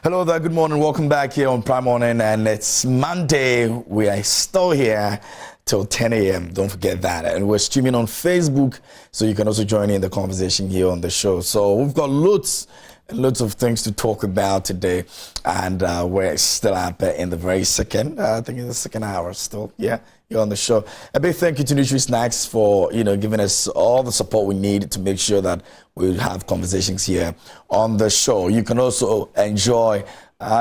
Hello there, good morning. Welcome back here on Prime Morning, and it's Monday. We are still here till 10 a.m. Don't forget that. And we're streaming on Facebook, so you can also join in the conversation here on the show. So we've got loads and loads of things to talk about today, and we're still up in the very second, I think in the second hour still. Yeah, you're on the show. A big thank you to Nutri Snacks for, giving us all the support we need to make sure that we have conversations here on the show. You can also enjoy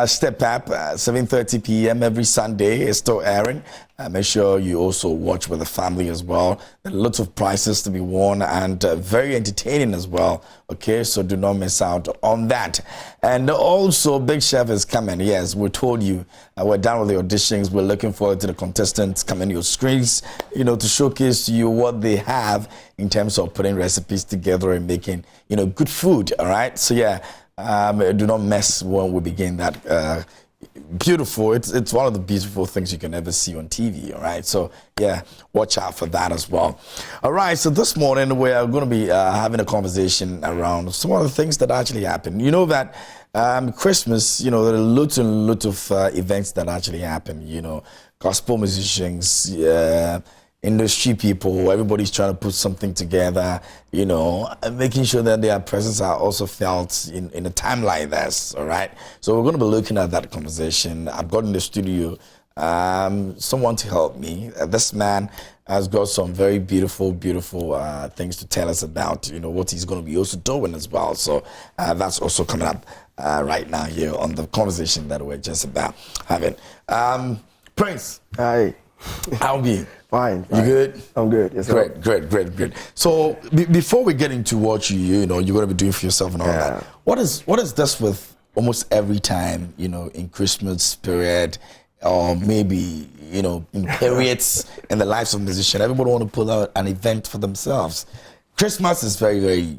Step Up at 7:30 p.m. every Sunday. It's still airing. Make sure you also watch with the family as well. There are lots of prizes to be won and very entertaining as well. Okay, so do not miss out on that. And also, Big Chef is coming. Yes, we told you we're done with the auditions. We're looking forward to the contestants coming to your screens, to showcase to you what they have in terms of putting recipes together and making, good food. All right. So yeah. Do not mess when we begin that. Beautiful. It's one of the beautiful things you can ever see on TV. All right. So yeah, watch out for that as well. All right. So this morning we are going to be having a conversation around some of the things that actually happen. You know that Christmas. There are lots and lots of events that actually happen. Gospel musicians. Industry people, everybody's trying to put something together, and making sure that their presence are also felt in a time like this, all right? So we're going to be looking at that conversation. I've got in the studio someone to help me. This man has got some very beautiful things to tell us about, what he's going to be also doing as well. So that's also coming up right now here on the conversation that we're just about having. Prince. Hi. How are you? Fine. You good? I'm good. Yes, sir. Great. So before we get into what you're going to be doing for yourself and all that, what is this with almost every time, in Christmas period, or maybe, in periods in the lives of musicians, everybody want to pull out an event for themselves. Christmas is very, very,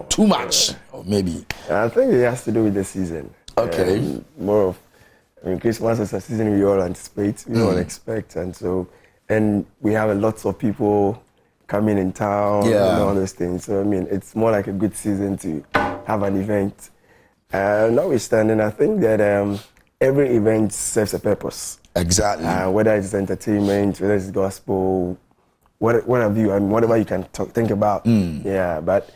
too much, or maybe. I think it has to do with the season. Okay. More of, Christmas is a season we all anticipate, we all expect, and we have lots of people coming in town and all those things. So, it's more like a good season to have an event. Notwithstanding, I think that every event serves a purpose. Exactly. Whether it's entertainment, whether it's gospel, whatever you can think about. Yeah, but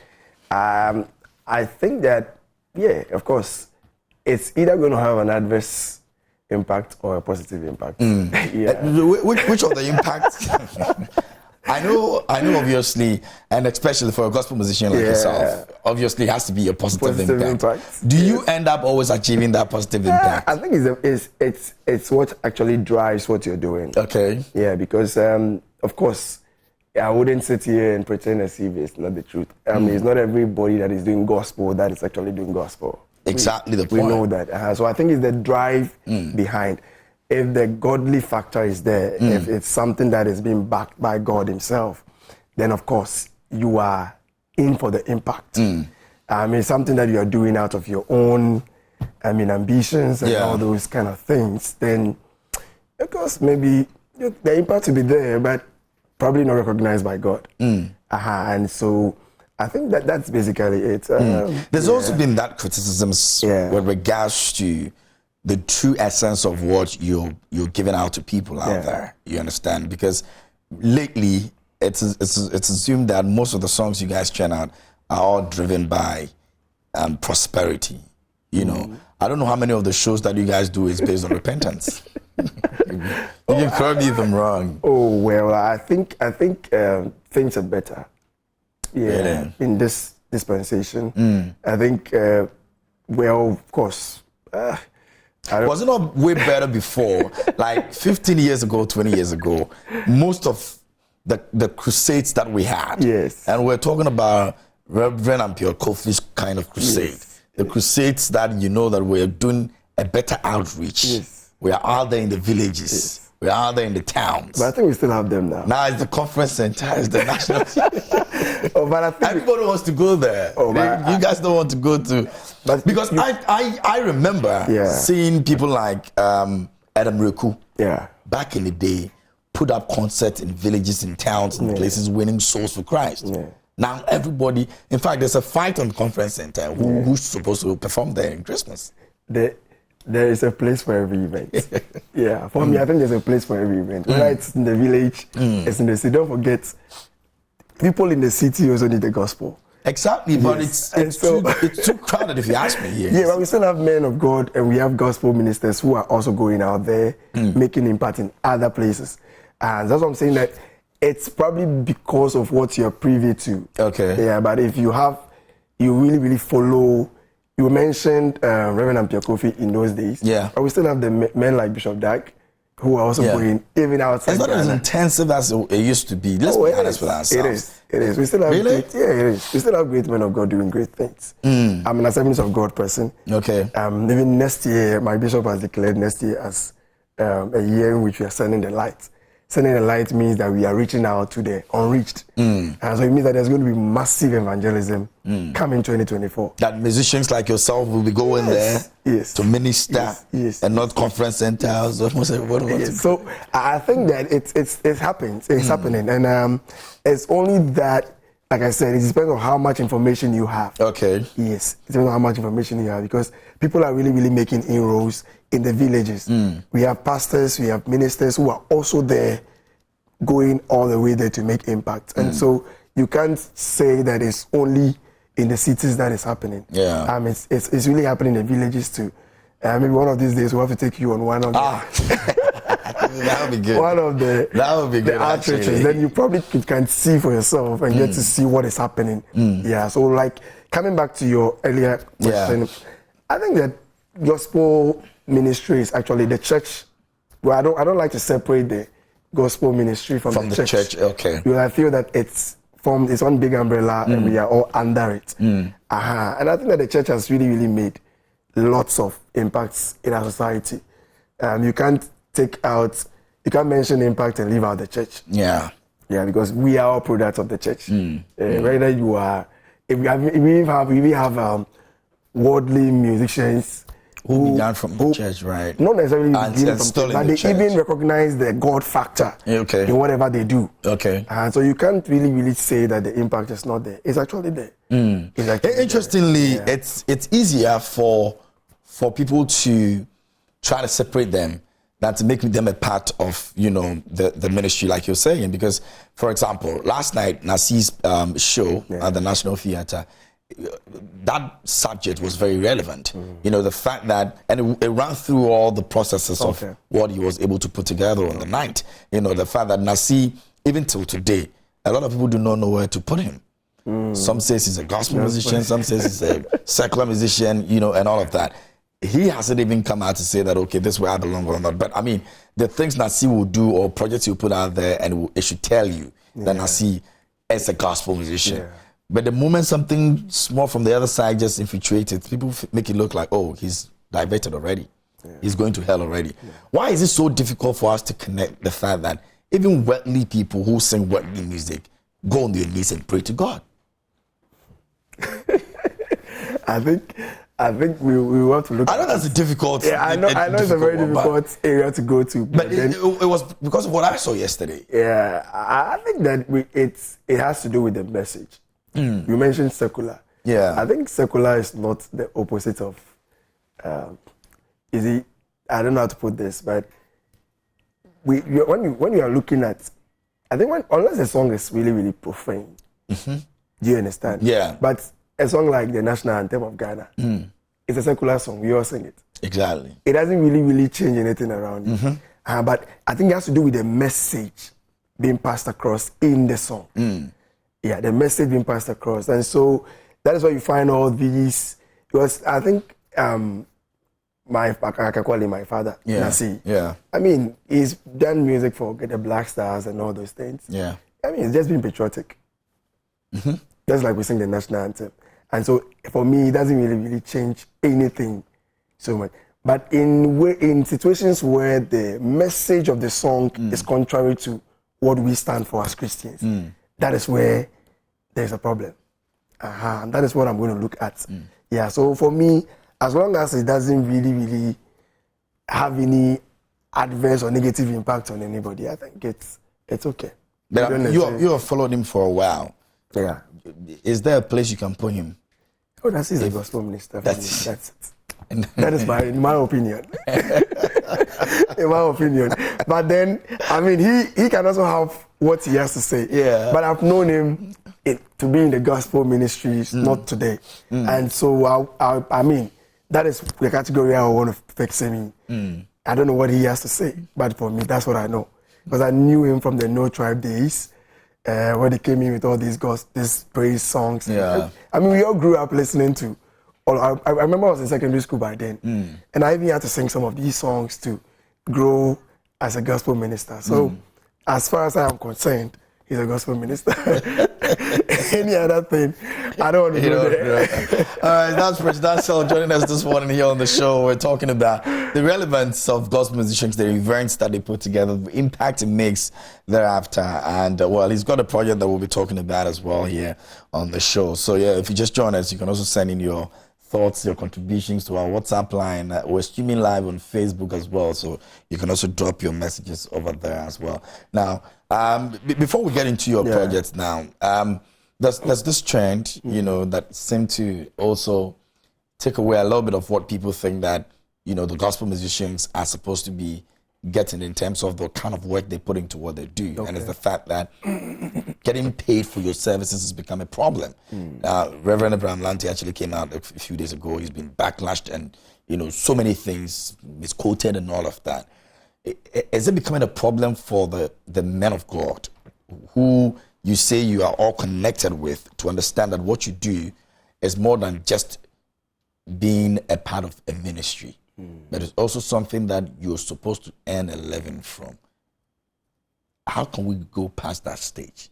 I think that, of course, it's either going to have an adverse impact or a positive impact. Which of the impacts? I know obviously, and especially for a gospel musician like yourself, obviously it has to be a positive impact. Do you end up always achieving that positive impact? I think it's what actually drives what you're doing. Okay. Yeah, because of course I wouldn't sit here and pretend as if it's not the truth. It's not everybody that is doing gospel that is actually doing gospel. Exactly the point. We know that. So I think it's the drive behind. If the godly factor is there, if it's something that is being backed by God himself, then of course you are in for the impact. It's something that you are doing out of your own, ambitions and all those kind of things. Then, of course, maybe the impact will be there, but probably not recognized by God. And so I think that's basically it. There's also been that criticism with regards to the true essence of what you're giving out to people out there. You understand? Because lately, it's assumed that most of the songs you guys churn out are all driven by prosperity. I don't know how many of the shows that you guys do is based on repentance. You can correct me if I'm wrong. Oh well, I think things are better. In this dispensation, I think, of course, was it not way better before? Like 15 years ago, 20 years ago, most of the crusades that we had, and we're talking about Reverend and Pure Kofi's kind of crusade, the crusades that that we're doing a better outreach. We are out there in the villages. We are out there in the towns. But I think we still have them now. Now it's the conference center, it's the national. But I think everybody wants to go there. You guys don't want to go to. Because I remember seeing people like Adam Reku back in the day put up concerts in villages, in towns, in places, winning souls for Christ. Now everybody, in fact, there's a fight on the conference center. Who's supposed to perform there in Christmas? There is a place for every event. Yeah, for me, I think there's a place for every event. Whether it's in the village, it's in the city. Don't forget, people in the city also need the gospel. Exactly, but it's too crowded if you ask me. Yes. Yeah, but we still have men of God and we have gospel ministers who are also going out there, making impact in other places. And that's what I'm saying, that it's probably because of what you're privy to. Okay. Yeah, but if you really, really follow, you mentioned Reverend Kofi in those days. Yeah. But we still have the men like Bishop Dag, who are also going even outside. It's not as intensive as it used to be. Let's be honest with ourselves. It is. We still have really? it is. We still have great men of God doing great things. I'm an Assemblies of God person. Okay. Even next year, my bishop has declared next year as a year in which we are sending the light. Sending the light means that we are reaching out to the unreached. And so it means that there's going to be massive evangelism coming 2024. That musicians like yourself will be going there to minister and not conference centers. So I think that it's happening. It's happening. And it's only that, like I said, it depends on how much information you have. Okay. Yes, it depends on how much information you have, because people are really, really making inroads in the villages. We have pastors, we have ministers who are also there, going all the way there to make impact. And so you can't say that it's only in the cities that is happening. Yeah. It's really happening in the villages too. Maybe one of these days we'll have to take you on one of that would be good. One of the outreaches. Then you probably can see for yourself and get to see what is happening. Yeah. So like coming back to your earlier question, I think that gospel ministry is actually the church. Well, I don't like to separate the gospel ministry from the church. Okay. Because I feel that it's one big umbrella and we are all under it. And I think that the church has really, really made lots of impacts in our society. You can't mention impact and leave out the church. Yeah, because we are all products of the church. Whether you are, we have worldly musicians who began from the church, right? Not necessarily began from church, but they even recognize the God factor in whatever they do. Okay. And so you can't really, really say that the impact is not there. It's actually there. Interestingly, it's easier for people to try to separate them than to make them a part of, the ministry, like you're saying. Because, for example, last night, Nasi's show at the National Theatre, that subject was very relevant. The fact that, and it ran through all the processes of what he was able to put together on the night. The fact that Nasi, even till today, a lot of people do not know where to put him. Some says he's a gospel musician, some says he's a secular musician, and all of that. He hasn't even come out to say that, okay, this is where I belong or not. But I mean, the things Nasi will do or projects he'll put out there, and it should tell you that Nasi is a gospel musician. But the moment something small from the other side just infiltrates, people make it look like, oh, he's diverted already. He's going to hell already. Why is it so difficult for us to connect the fact that even worldly people who sing worldly music go on their knees and pray to God? I think we have to look. I know that's a difficult. Yeah, I know it's a very difficult area to go to. But it was because of what I saw yesterday. Yeah, I think that it has to do with the message. You mentioned secular. Yeah, I think secular is not the opposite of. I don't know how to put this, but when you are looking at, I think unless the song is really, really profane, do you understand? Yeah. But a song like the national anthem of Ghana, it's a secular song. We all sing it. Exactly. It doesn't really, really change anything around it. But I think it has to do with the message being passed across in the song. Yeah, the message being passed across. And so that is why you find all these, because I think I can call him my father, Nasi. Yeah. I mean, he's done music for the Black Stars and all those things. Yeah. I mean, it's just been patriotic. Just like we sing the national anthem. And so for me, it doesn't really, really change anything so much. But in situations where the message of the song is contrary to what we stand for as Christians, that is where there's a problem. And that is what I'm going to look at. Yeah, so for me, as long as it doesn't really, really have any adverse or negative impact on anybody, I think it's okay. But you have followed him for a while. Yeah. Is there a place you can put him? Oh, that's he's a gospel minister. That's it. And That is in my opinion. In my opinion. But then, I mean, he can also have what he has to say. Yeah. But I've known him to be in the gospel ministries, not today. And so, I mean, that is the category I want to fix him in. I don't know what he has to say, but for me, that's what I know. Because I knew him from the No Tribe days, when he came in with all these praise songs. Yeah. I mean, we all grew up listening to. I remember I was in secondary school by then, and I even had to sing some of these songs to grow as a gospel minister. So, as far as I am concerned, he's a gospel minister. Any other thing, I don't want to go there. All right, that's President Dansel joining us this morning here on the show. We're talking about the relevance of gospel musicians, the events that they put together, the impact it makes thereafter. And, well, he's got a project that we'll be talking about as well here on the show. So, yeah, if you just join us, you can also send in your thoughts, your contributions to our WhatsApp line. We're streaming live on Facebook as well, so you can also drop your messages over there as well. Now, before we get into your projects now, there's this trend, you know, that seemed to also take away a little bit of what people think that, you know, the gospel musicians are supposed to be getting in terms of the kind of work they put into what they do. Okay. And it's the fact that getting paid for your services has become a problem. Reverend Abraham Lanti actually came out a few days ago. He's been backlashed and, you know, so many things, misquoted and all of that. Is it becoming a problem for the men of God who you say you are all connected with to understand that what you do is more than just being a part of a ministry? But it's also something that you're supposed to earn a living from. How can we go past that stage?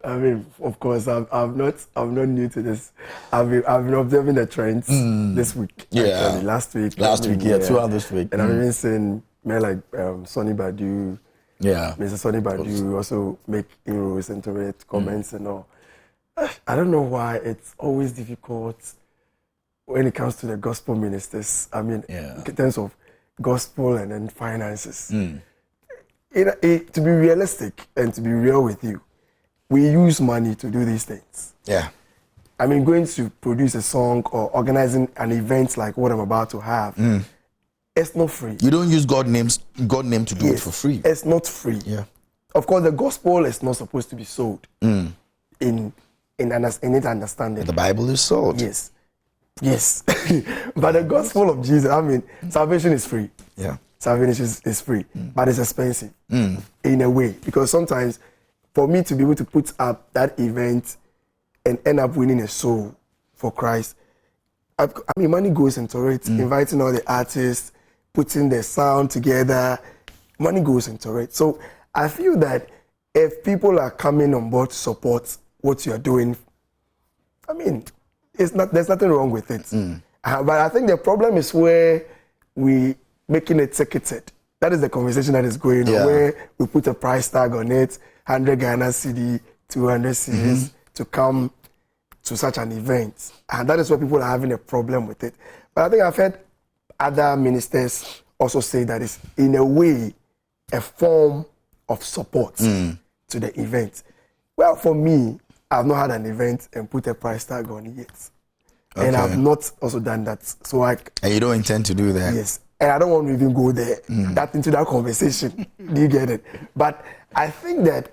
I mean, of course, I'm not new to this. I've been observing the trends this week. Yeah, actually. Last week, throughout this week. And I've even seen men like Sonny Badu. Yeah, Mr. Sonny Badu also make inroads into it, comments and all. I don't know why it's always difficult when it comes to the gospel ministers. I mean, in terms of gospel and then finances. To be realistic and to be real with you, we use money to do these things. Yeah. I mean, going to produce a song or organizing an event like what I'm about to have, it's not free. You don't use God name to do it for free. It's not free. Yeah. Of course, the gospel is not supposed to be sold in its understanding. The Bible is sold. Yes. Yes. But the gospel of Jesus, I mean, salvation is free. Yeah. Salvation is free, but it's expensive in a way. Because sometimes for me to be able to put up that event and end up winning a soul for Christ, I mean, money goes into it, inviting all the artists, putting the sound together, money goes into it. So I feel that if people are coming on board to support what you're doing, I mean, there's nothing wrong with it. But I think the problem is where we making it ticketed. That is the conversation that is going on, where we put a price tag on it, 100 Ghana CD, 200 CDs to come to such an event. And that is where people are having a problem with it. But I think I've heard other ministers also say that it's in a way a form of support to the event. Well, for me, I've not had an event and put a price tag on it yet. Okay. And I've not also done that. So and you don't intend to do that? Yes. And I don't want to even go there, into that conversation. Do you get it? But I think that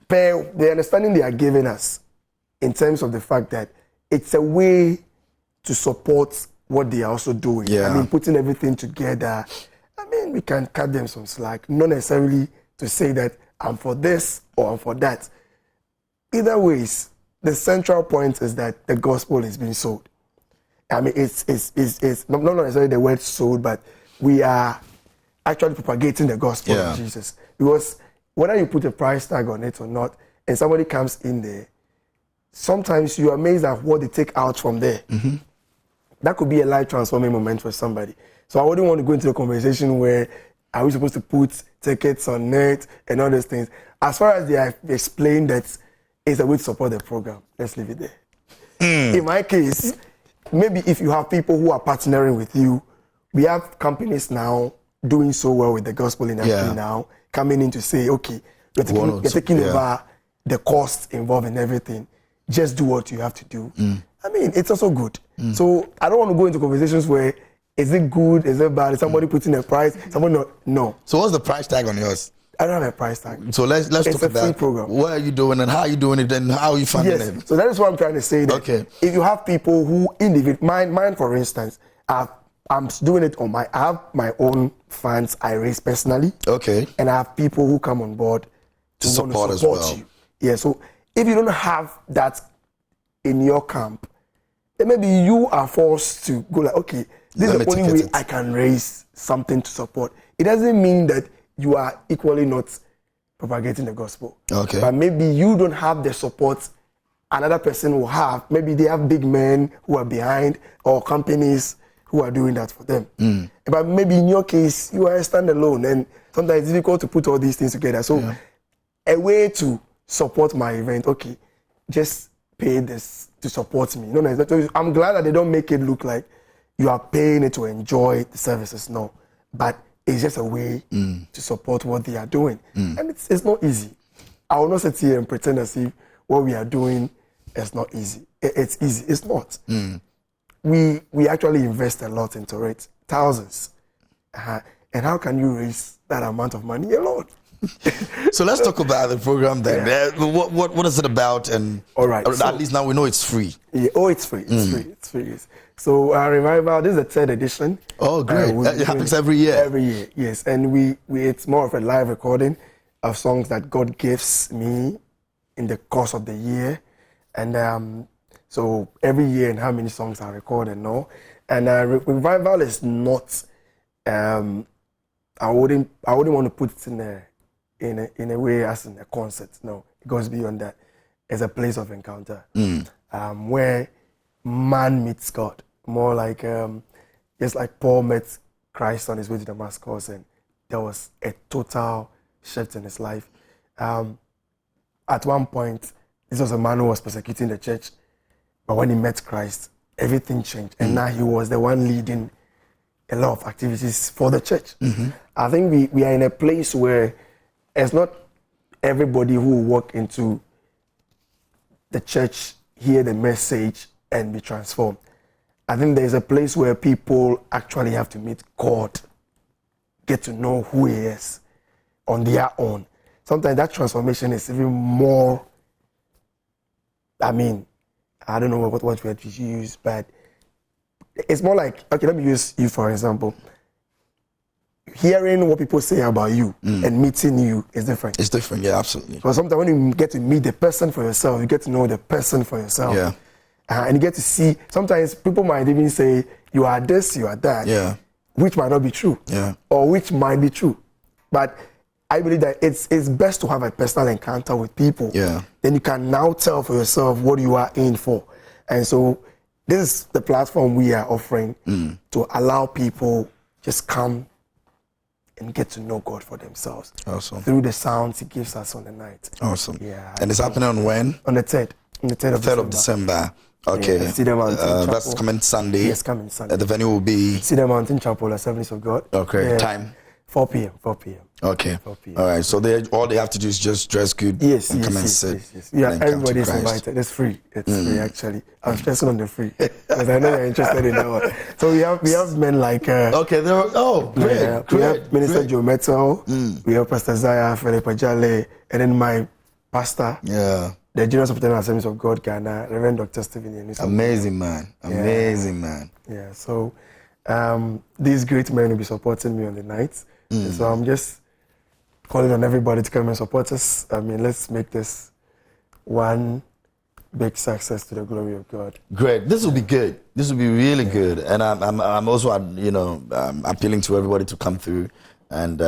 the understanding they are giving us in terms of the fact that it's a way to support what they are also doing. Yeah. I mean, putting everything together. I mean, we can cut them some slack, not necessarily to say that I'm for this or I'm for that. Either ways, the central point is that the gospel is being sold. I mean, it's not necessarily the word sold, but we are actually propagating the gospel of Jesus. Because whether you put a price tag on it or not, and somebody comes in there, sometimes you're amazed at what they take out from there. That could be a life transforming moment for somebody. So I wouldn't want to go into a conversation where are we supposed to put tickets on it and all those things. As far as they have explained that it's a way to support the program, let's leave it there. In my case, maybe if you have people who are partnering with you, we have companies now doing so well with the gospel industry now, coming in to say, okay, you're taking over the costs involved in everything. Just do what you have to do. I mean, it's also good. So I don't want to go into conversations where is it good, is it bad, is somebody putting a price, somebody not. No. So what's the price tag on yours? I don't have a price tag. So let's talk about a free program. What are you doing and how are you doing it and how are you funding Yes. it? So that is what I'm trying to say. That Okay. If you have people who mine for instance, I'm doing it on I have my own funds I raise personally. Okay. And I have people who come on board to support want to as support well. you. Yeah. So if you don't have that in your camp, then maybe you are forced to go like, okay, this is the only way I can raise something to support. It doesn't mean that you are equally not propagating the gospel. Okay. But maybe you don't have the support another person will have. Maybe they have big men who are behind or companies who are doing that for them. But maybe in your case, you are standalone and sometimes it's difficult to put all these things together. So a way to support my event, okay, just pay this to support me. No, I'm glad that they don't make it look like you are paying it to enjoy the services. No, but it's just a way to support what they are doing. And it's not easy. I will not sit here and pretend as if what we are doing is not easy. It's easy. It's not. We actually invest a lot into it, thousands. And how can you raise that amount of money alone? So let's talk about the program then. Yeah. What is it about? And all right, at least now we know it's free. Yeah, it's free. It's free. It's free. Yes. So Revival, this is the 3rd edition. Oh, great! It happens every year. Every year, yes. And we it's more of a live recording of songs that God gives me in the course of the year, and so every year and how many songs I record and all. And Revival is not. I wouldn't want to put it in a way as in a concert. No, it goes beyond that. It's a place of encounter where man meets God. More like just like Paul met Christ on his way to Damascus, and there was a total shift in his life. At one point, this was a man who was persecuting the church, but when he met Christ, everything changed, and now he was the one leading a lot of activities for the church. I think we are in a place where it's not everybody who will walk into the church, hear the message, and be transformed. I think there's a place where people actually have to meet God, get to know who He is on their own. Sometimes that transformation is even more, I mean, I don't know what word to use, but it's more like, okay, let me use you for example. Hearing what people say about you and meeting you is different. It's different, yeah, absolutely. Because sometimes when you get to meet the person for yourself, you get to know the person for yourself. Yeah. And you get to see, sometimes people might even say, you are this, you are that. Yeah. Which might not be true. Yeah. Or which might be true. But I believe that it's best to have a personal encounter with people. Yeah. Then you can now tell for yourself what you are in for. And so this is the platform we are offering to allow people just come and get to know God for themselves. Awesome. Through the sounds He gives us on the night. Awesome. Yeah. And it's happening on when? On the 3rd. On the 3rd of 3rd December. of December. Okay. Yeah, Cedar Mountain Chapel. That's coming Sunday. Yes, coming Sunday. The venue will be? Cedar Mountain Chapel, Assemblies of God. Okay. Yeah. Time? 4 p.m. 4 p.m. Okay. 4 p.m. All right. So all they have to do is just dress good and come and sit. Yes. Yeah, and come to everybody's Christ. invited. It's free. It's free, actually. I'm stressing on the free because I know you're interested in that one. So we have men like... okay. Great. We have Minister Joe Metal. We have Pastor Zaya, Philip Ajale, and then my pastor, Yeah. the General Superintendent of Assemblies of God, Ghana, Reverend Dr. Stephen Yanusa. Amazing, man. Amazing, man. Yeah, so these great men will be supporting me on the night. So I'm just calling on everybody to come and support us. I mean, let's make this one big success to the glory of God. Great. This will be good. This will be really good. And I'm also, appealing to everybody to come through. And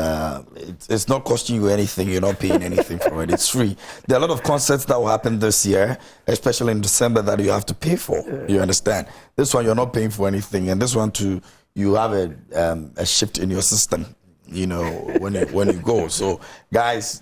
it's not costing you anything. You're not paying anything for it. It's free. There are a lot of concerts that will happen this year, especially in December, that you have to pay for. You understand? This one, you're not paying for anything. And this one, too, you have a shift in your system, when you go. So, guys,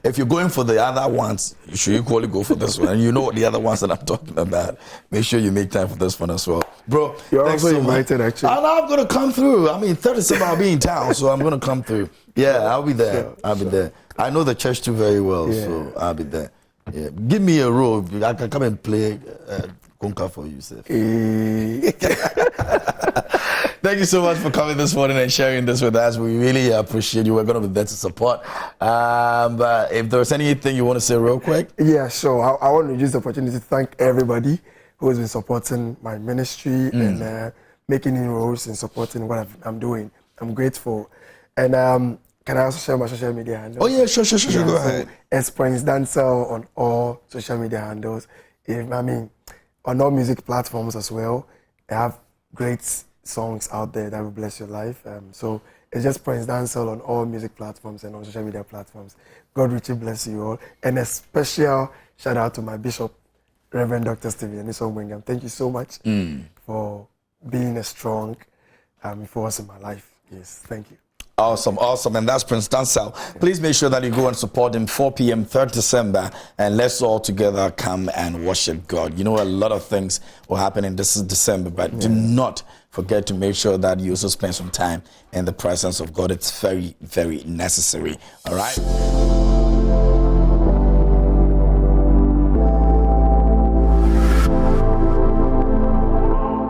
if you're going for the other ones, you should equally go for this one. And you know what the other ones that I'm talking about. Make sure you make time for this one as well. Bro, You're thanks also so much. invited, actually. And I'm going to come through. I mean, 3rd December I'll be in town, so I'm going to come through. Yeah, I'll be there. I'll be there. I know the church too very well, so I'll be there. Yeah. Give me a role. I can come and play conca for you, sir. Thank you so much for coming this morning and sharing this with us. We really appreciate you. We're going to be there to support. But if there's anything you want to say real quick. Yeah, sure. I want to use the opportunity to thank everybody who has been supporting my ministry and making inroads and supporting what I'm doing. I'm grateful. And can I also share my social media handles? Oh, yeah, sure. Go ahead. It's Prince Dansel on all social media handles. On all music platforms as well. I have great songs out there that will bless your life. So it's just Prince Dansel on all music platforms and on social media platforms. God richly bless you all. And a special shout out to my bishop, Reverend Dr. Stephen Nisong. Thank you so much for being a strong force in my life. Yes, thank you. Awesome. And that's Prince Dansel. Please make sure that you go and support him 4 p.m. 3rd December, and let's all together come and worship God. You know, a lot of things will happen in this December, but do not forget to make sure that you also spend some time in the presence of God. It's very, very necessary. All right?